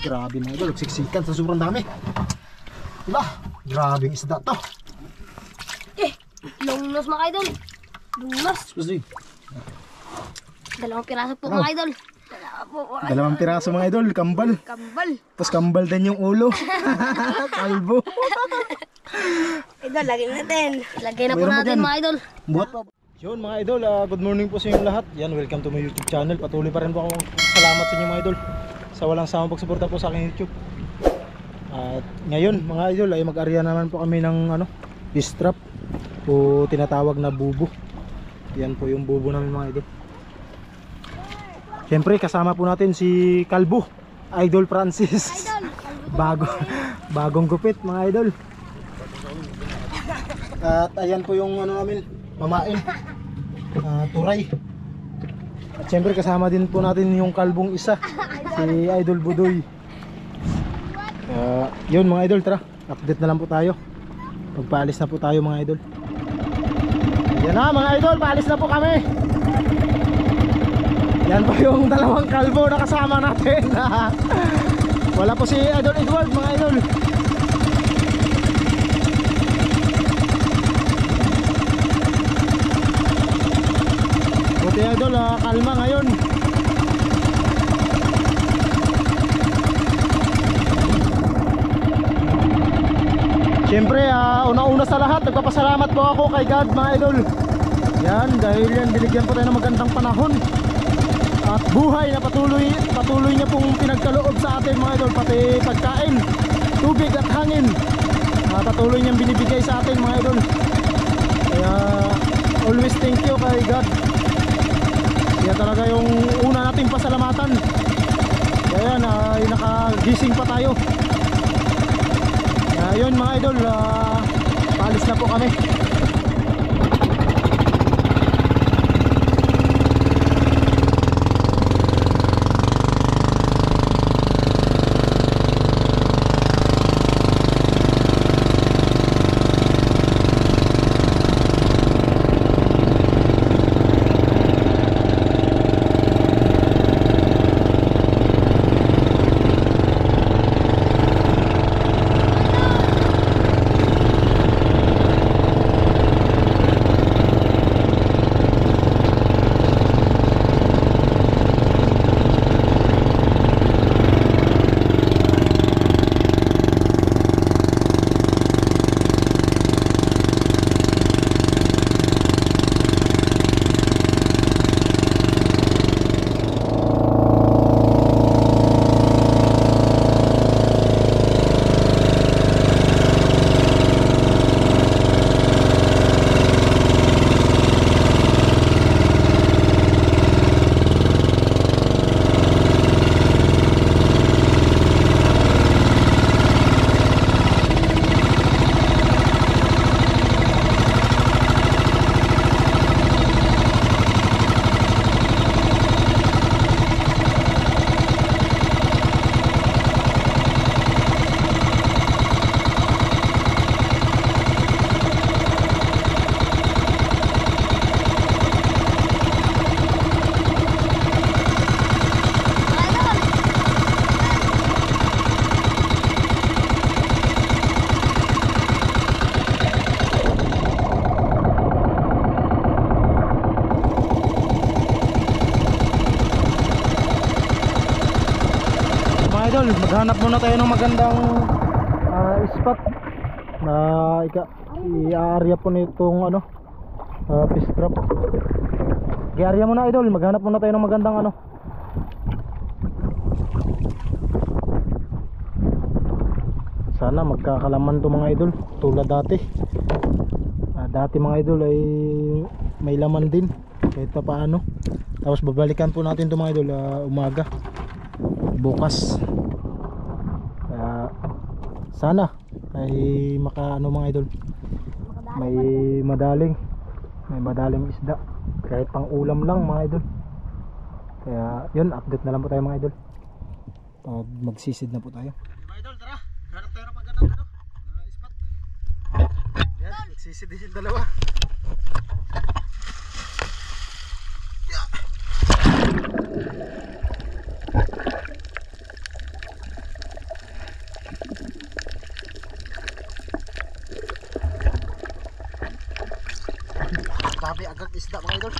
Grabe mga idol, siksikan sa sobrang dami. Diba? Grabe isda to. Longnos mga idol. Longnos. Susi. Dalawang piraso po mga idol. Dalawang piraso mga idol, kambal. Kambal. Tapos kambal din yung ulo. Kalbo. Idol, lagay natin. Lagay na po Mayroon ba natin dyan? mga idol. Buhat pa. Yun mga idol, good morning po sa inyong lahat. Yan, welcome to my YouTube channel. Patuloy pa rin po akong salamat sa inyo mga idol sa walang sawang pagsuporta po sa aking YouTube. At ngayon mga idol ay mag-arya naman po kami ng fish trap o tinatawag na bubo. Yan po yung bubo namin mga idol. Siyempre kasama po natin si Kalbo, Idol Francis. Bagong gupit mga idol. At ayan po yung namin, mamain, turay. At siyempre kasama din po natin yung kalbong isa, si Idol Budoy. Yun mga idol, tara, update na lang po tayo. Pagpaalis na po tayo mga idol. Yan na mga idol, paalis na po kami. Yan po yung dalawang kalbo na kasama natin. Wala po si Idol Edward mga idol. Buti idol, kalma ngayon. Siyempre, una-una sa lahat, nagpapasalamat po ako kay God mga idol. Yan, dahil yan binigyan po tayo ng magandang panahon at buhay na patuloy niya pong pinagkaloob sa atin mga idol, pati pagkain, tubig at hangin, patuloy niyang binibigay sa atin mga idol. Kaya always thank you kay God. Kaya talaga yung una nating pasalamatan. Kaya nakagising pa tayo. Yun mga idol, paalis na po kami. Maghanap muna tayo ng magandang spot na i-area po nitong fish trap. I-area muna idol, maghanap muna tayo ng magandang sana magkakalaman to mga idol tulad dati. Dati mga idol ay may laman din kahit pa paano. Tapos babalikan po natin to mga idol umaga bukas. Sana ay mga idol, may madaling isda kahit pang ulam lang mga idol. Kaya yun, update na lang po tayo mga idol pag magsisid na po tayo mga idol. Tara, harap tayo ng magandang spot. Yan, magsisid din yung dalawa. Yeah. Dami agad isda mga idol.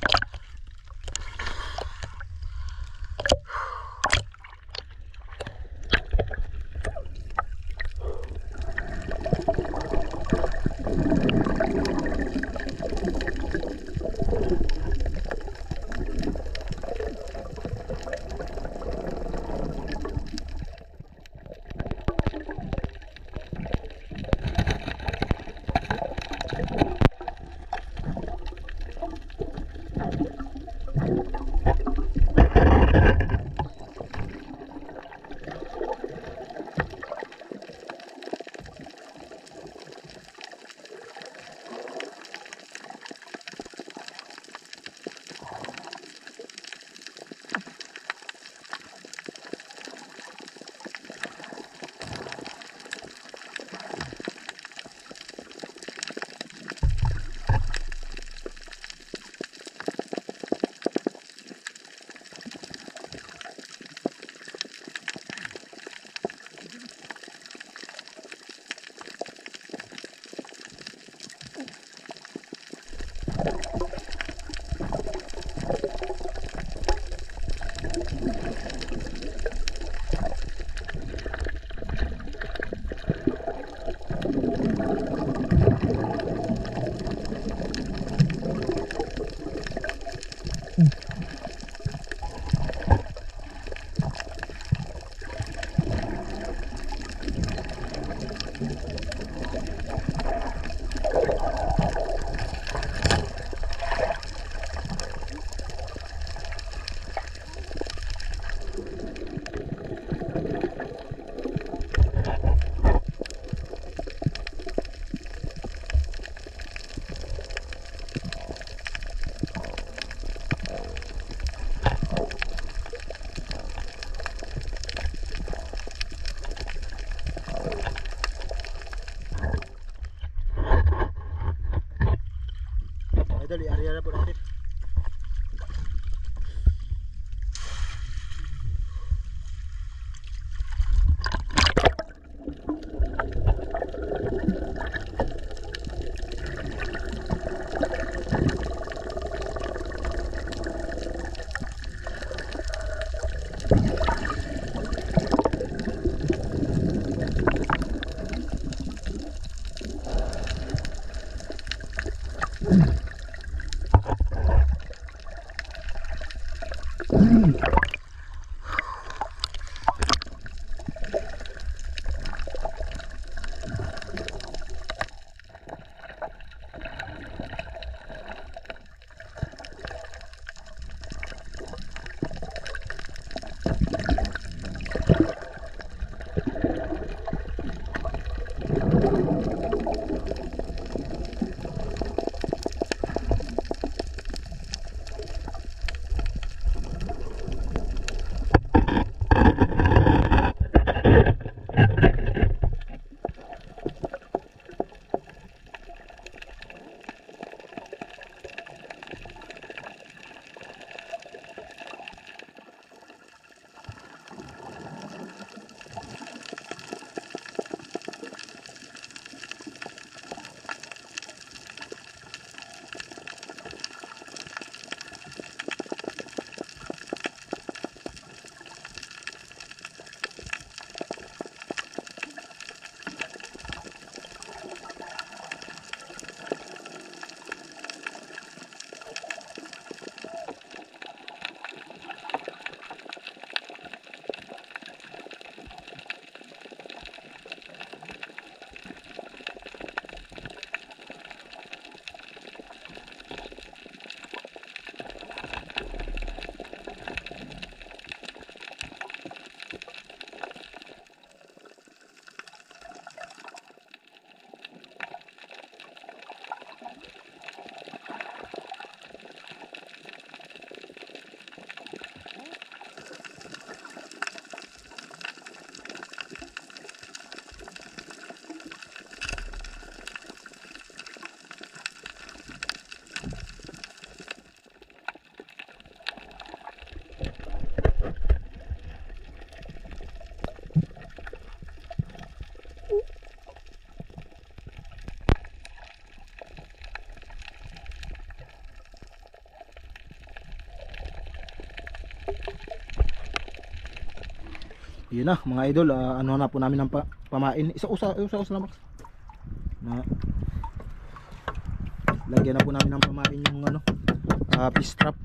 Idol, i-area na po natin. Yun na mga idol, ano na po namin ng pamain. Usa lang na lagyan na po namin ng pamain yung ano, fish trap.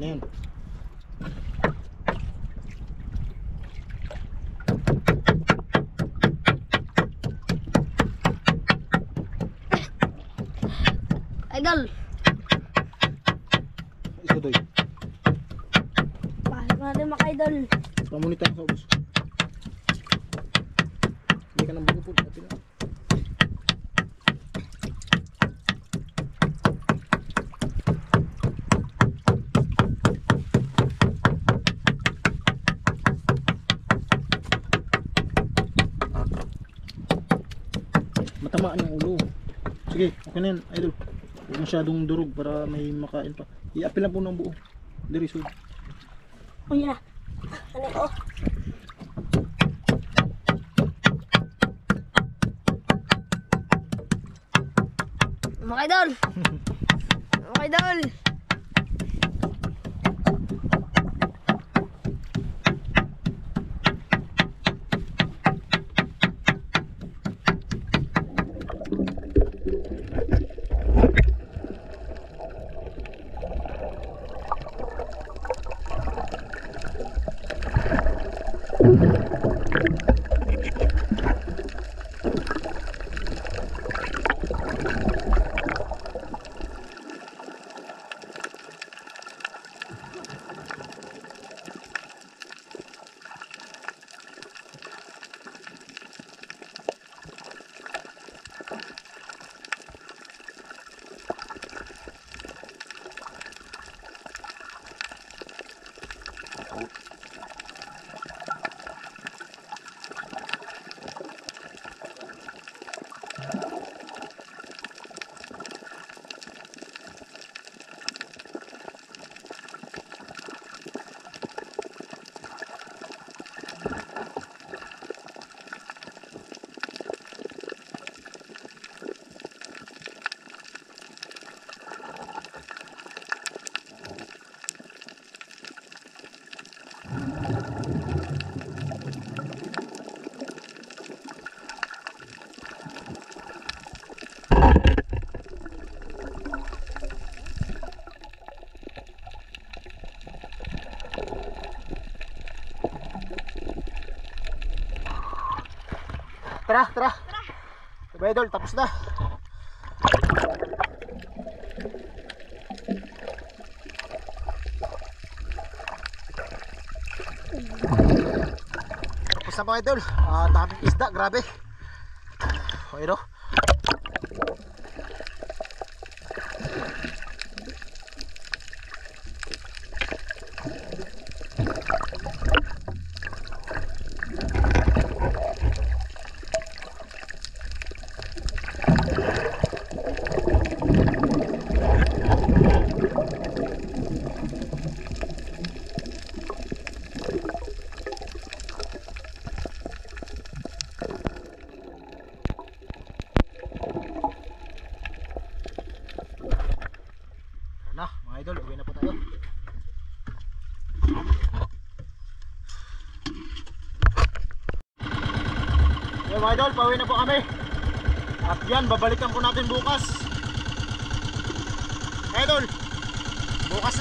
Yun. Idol. Iso doy. Pasok natin mga idol. Pamunita sa ubos. Hindi ka nang bukupod. Matamaan yung ulo. Sige, okay na yan, idol. Huwag masyadong durog para may makain pa. I-apil lang po ng buo. Diri, sud. O yan na. Ano o? Mga idol. Mga idol. Tara. Diba idol, tapos na. Tapos na mga idol. Daming isda, grabe. Okay no? Na, mga idol, uwi na po tayo. Okay mga idol, pauwi na po kami. At yan, babalikan po natin bukas. Idol, bukas.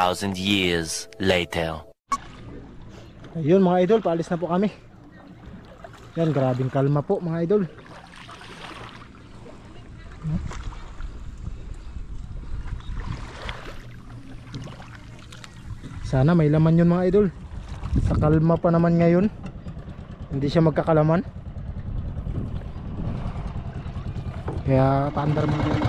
2,000 years later. Ayun mga idol, paalis na po kami. Yan, grabing kalma po mga idol. Sana may laman yun mga idol. Sa kalma pa naman ngayon, hindi siya magkakalaman. Kaya paandar mga idol.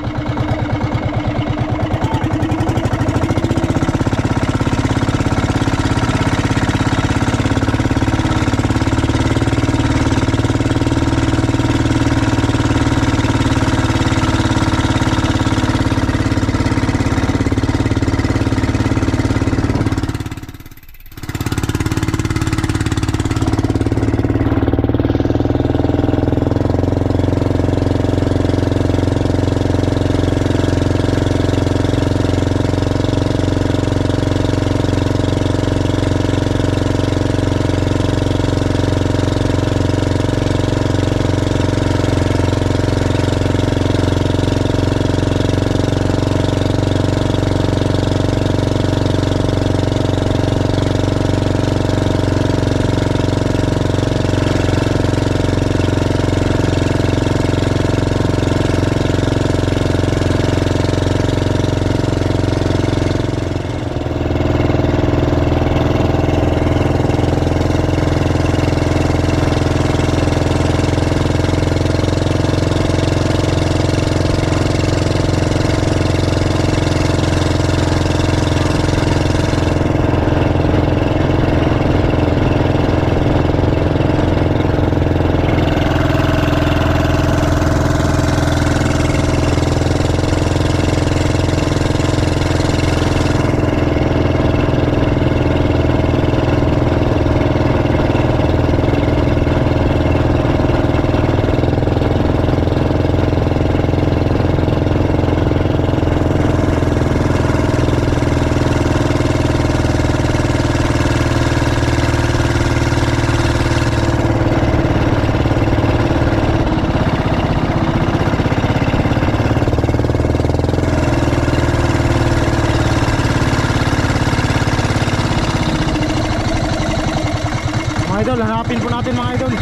Mga idol, hanapin po natin mga idol.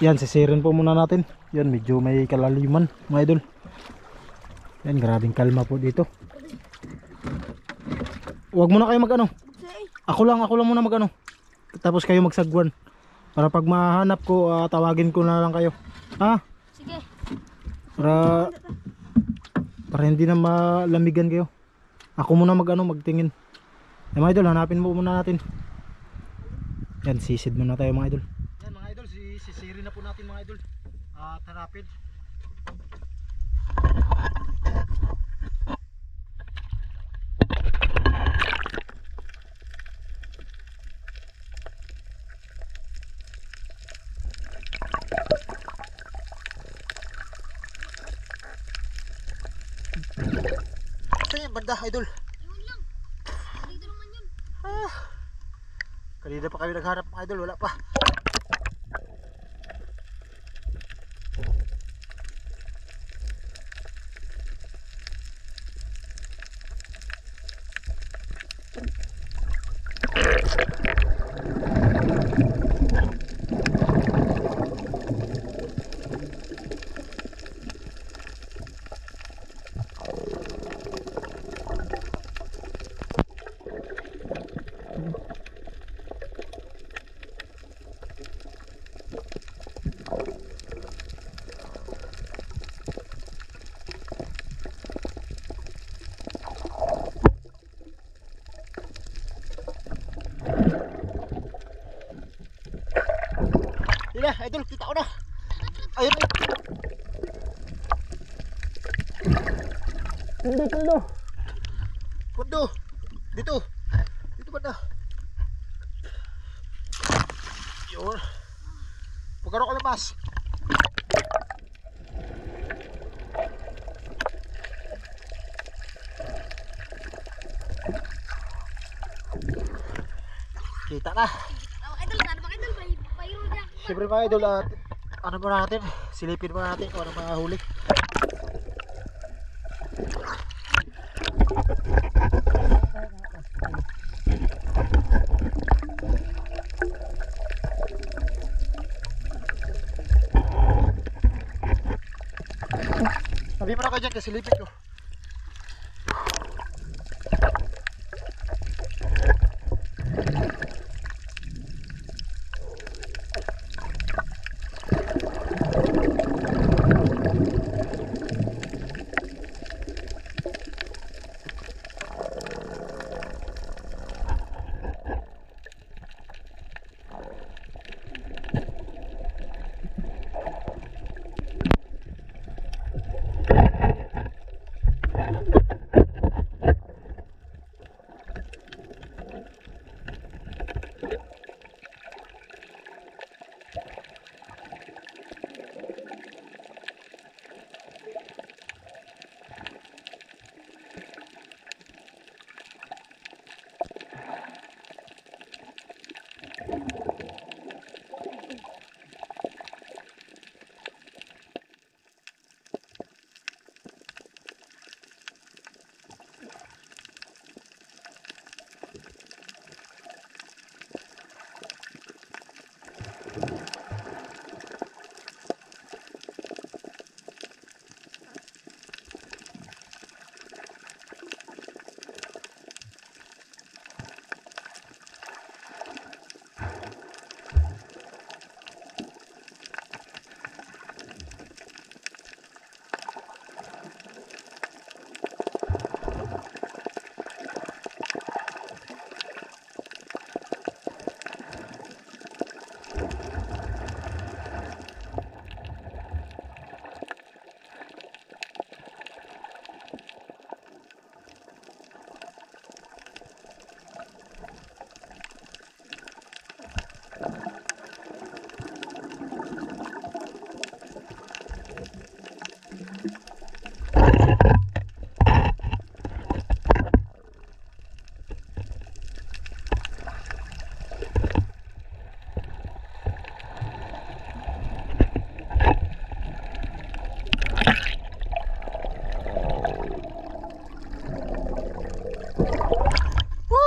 Yan, sisirin po muna natin. Yan, medyo may kalaliman mga idol. Yan, grabing kalma po dito. Huwag muna kayo mag ano. Ako lang muna mag ano. Tapos kayo magsagwan. Para pag mahanap ko, tawagin ko na lang kayo. Ha? Sige. Para hindi na malamigan kayo. Ako muna mag ano, magtingin. Mga idol, hanapin mo muna natin. Yan, sisid muna tayo mga idol. Yan mga idol, sisirin na po natin mga idol. At hanapin. Banda idol. Yun lang. Dito naman yun. Kanina pa kami nagharap mga idol, wala pa. Yan na, idol, kita ko na. Ayun. Pundo. Pundo. Dito. Dito banda. Yun. Pagkaro ka labas. Kita na. Idol, sana ba idol? May payro dyan. Siyempre mga idol, ano muna natin, Silipin muna natin kung ano mahuli. Sabi mo na kayo dyan kasi silipin ko.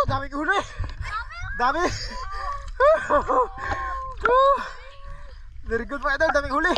Daming huli. Dami. Very good mga idol, daming huli.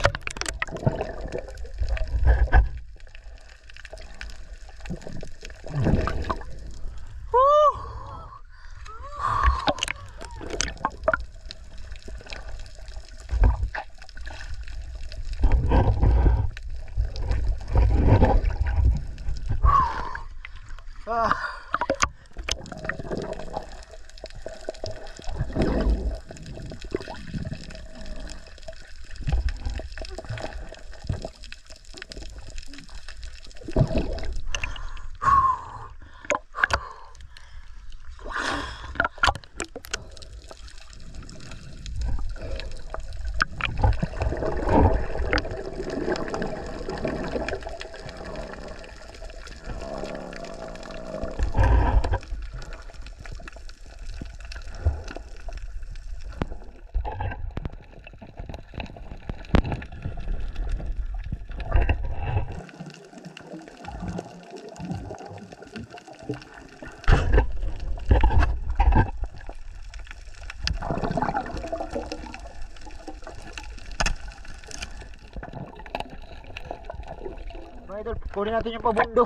Mga idol, kunin natin yung pabundo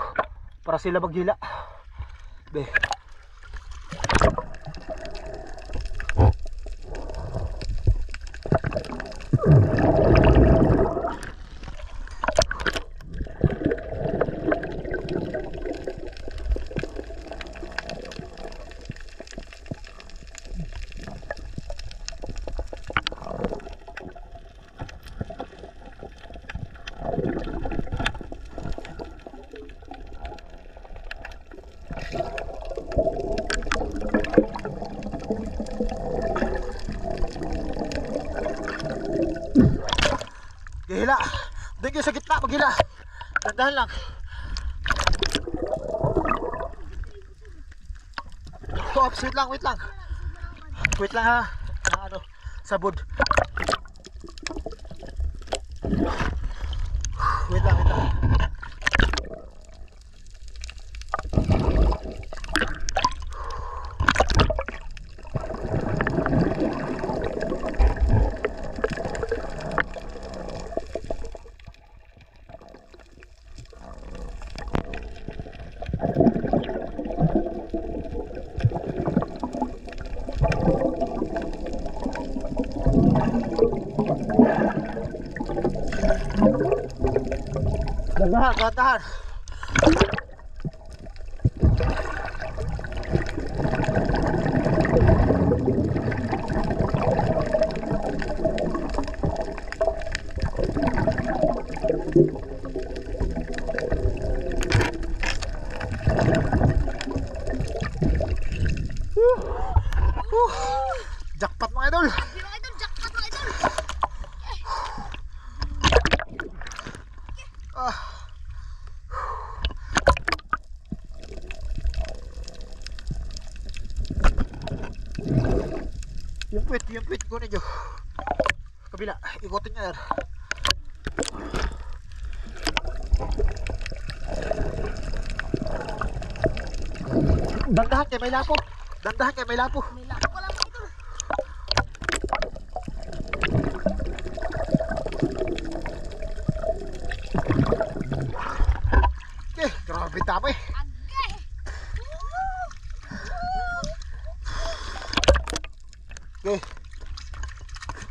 para sila maghila. Be. Gihila. Doon kayo sa gitna, maghila. Dandahan lang. Oops, wait lang, wait lang. Wait lang ha. Ano, sabod. Dahan, dahan. Jackpot mga idol. Mga idol, jackpot mga idol. Yung quit ko nyo. Kabila, ikotin nyo yan. Dandahan kayo may lapo. Dandahan kayo may lapo. May lako ko lang mga idol. Okay, grabe tama eh. Agay. Okay.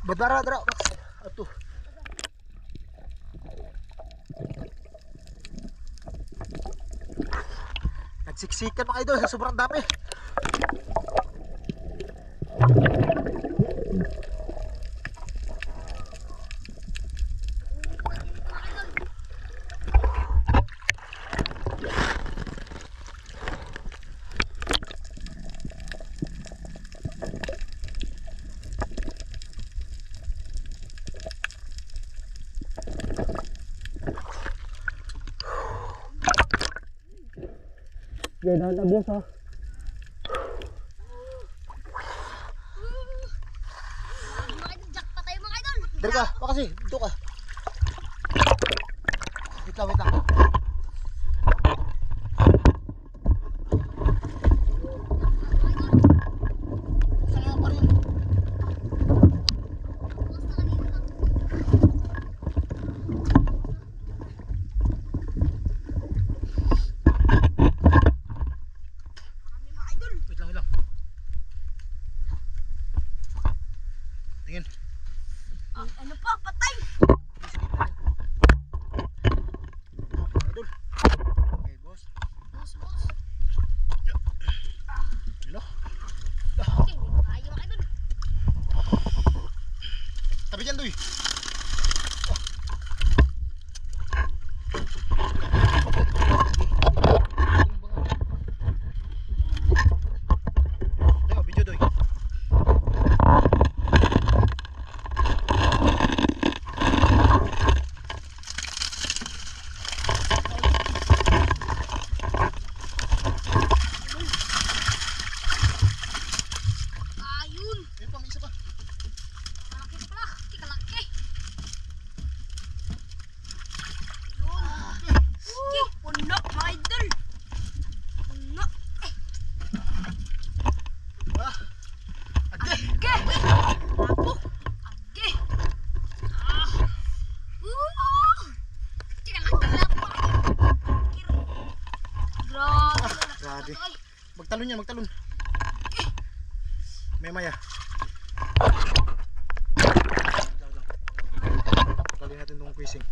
Badara, dara. Ato. Nagsiksikan mga idol sa sobrang dami. Ganyan na boss ha. Mga idol, jackpot tayo mga idol. Dari ka, makasi, dito ka. Wait lang, wait lang. Saan nga pa rin? Wait lang, wait lang. Tingin. Ano pa, patay. Idol. Okay, boss. Boss, boss. Hello. Okay, hindi ko kaya mga idol. Tabi dyan, Doy. Tayo, video, Doy. Ayun. Ayun pa, may isa pa. Malaki pa pala. Tika laki. Yun. Okay, puno mga idol. Puno. Ah. Age. Age. Ako. Age. Ah. Tika laki pala po. Grabe. Magtalon yan, magtalon. May maya. Talin natin itong quizing.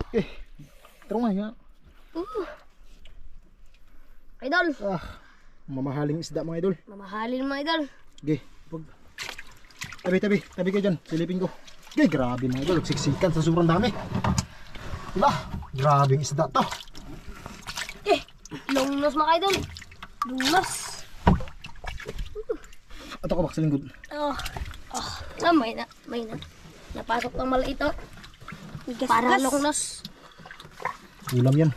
Okay. Tara nga yan. Idol. Ah, mamahaling isda mga idol. Mamahalin mga idol. Okay. Tabi kayo dyan. Silipin ko. Okay, grabe mga idol. Siksikan sa sobrang dami. Diba? Grabing isda to. Okay. Longnos mga idol. Longnos. Ato ka bak sa linggod. Oh. Oh. May na. Napasok ng maliit oh. Para longnos. Ulam yan.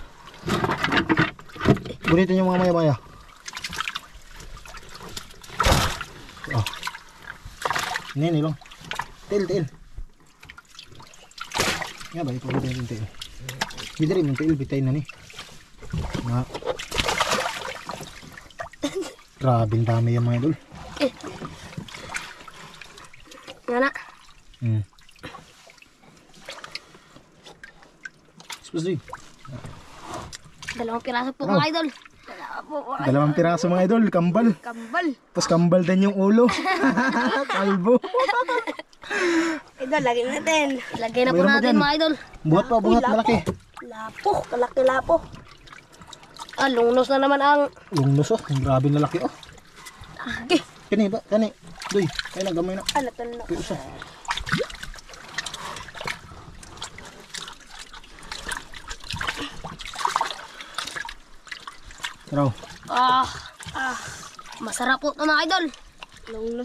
Bunitin yung mga maya-maya. Oh. Ini lang. Tail. Nga ba, ipagod natin tail. Bidari mong tail, bitay na ni. Nga. Grabing dami yung mga idol. Nga na. Supposedly. Dalawang piraso po mga idol. Dalawa po mga idol. Dalawang piraso mga idol, kambal. Kambal. Tapos kambal din yung ulo. Kalbo. Idol, lagyan natin. Lagyan na po Mayroon pa natin dyan. mga idol. Buhat pa, buhat, malaki. Lapo, kalaki lapo. Lungnos na naman ang... Lungnos oh, ang grabe na laki oh. Okay. Kani ba? Kani. Doy, kaya na gamay na. Alatan na. Kaya usa. Raw. Masarap po ito mga idol.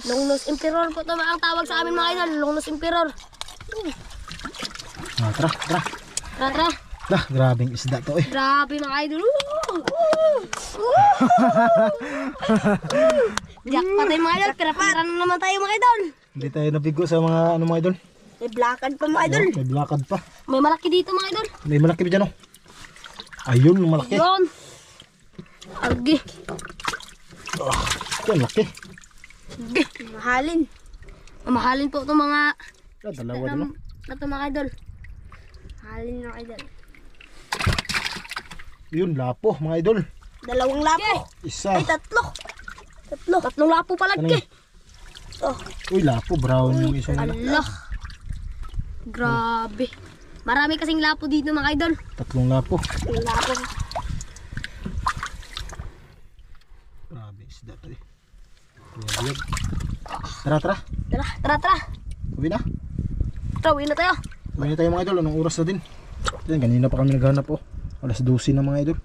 Lungnos Emperor po ito ang tawag sa amin mga idol. Lungnos Emperor. Tara, tara. Tara, tara. Grabing isda to eh. Grabe mga idol. Jackpot tayo mga idol. Pira-pira na naman tayo mga idol. Hindi tayo nabigo sa mga ano mga idol. May blakad pa mga idol. May blakad pa. May malaki dito mga idol. May malaki ba dyan oh? Ayun, malaki. Yun. Argi. Yan, laki. Mahalin. Mahalin po itong mga... Dalawa din oh. Ito mga idol. Mahalin mga idol. Yun, lapo mga idol. Dalawang lapo. Isa. Ay, tatlo. Tatlong lapo pala. Ano yun? Oh. Uy, lapo. Brown yung isang nila. Allah. Grabe. Marami kasing lapo dito mga idol. Tatlong lapo. Lapo. Grabe, isda to eh. Biyag. Tara, tara. Tara, tara, tara. Uwi na. Tara, uwi na tayo. Uwi na tayo mga idol. Anong oras na din? Yan, kanina pa kami naghanap oh. Alas 12 na mga idol.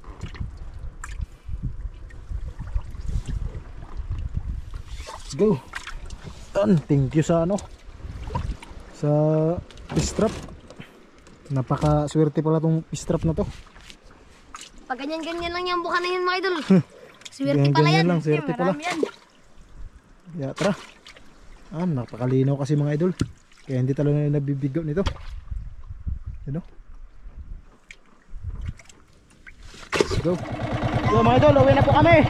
Let's go. Thank you sa ano, sa fish trap. Napaka swerte pala tong fish trap na to. Pag ganyan-ganyan lang yung buka na yun mga idol. Swerte pala Ganyan-ganyan yan. lang, swerte pala. Marami yan. Yeah, tara. Napakalinaw kasi mga idol. Kaya hindi talaga na nabibigaw nito. Ano? Let's go. Yo mga idol, uwi na po kami.